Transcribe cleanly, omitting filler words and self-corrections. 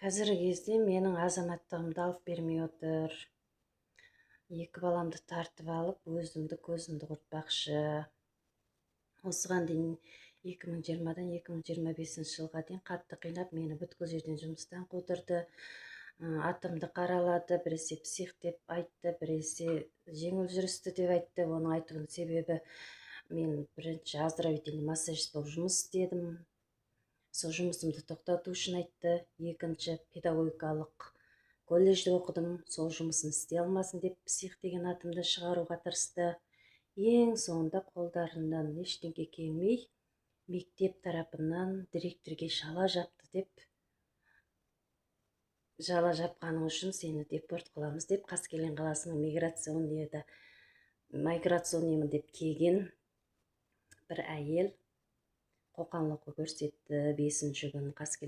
Қазіргі кезде менің азаматтығымды алып бермей отыр. Екі баламды тартып алып, өзімді көзімді құртпақшы. Осыған дейін 2020-дан 2025 жылға дейін қатты қинап, мені бүткіл жерден жұмыстан қудырды. Атымды қаралады, біресе псих деп айтты, біресе жеңіл жүрісті деп айтты. Оның айтуының себебі, мен бірінші оздоровительный массажист болып жұмыс істедім. Сол жұмысымды тоқтату үшін айтты. Екінші, педагогикалық колледжде оқыдым, сол жұмысын істей алмасын деп псих деген атымды шығаруға тырысты. Ең соңында қолдарынан ештеңе келмей, мектеп тарапынан директорге шала жапты деп, жала жапқаның үшін сені депорт қыламыз деп, Қаскелең қаласының миграционныймын деп келген бір әйел қоқаң-лоққы көрсетті. 5-ші күні Қаскелең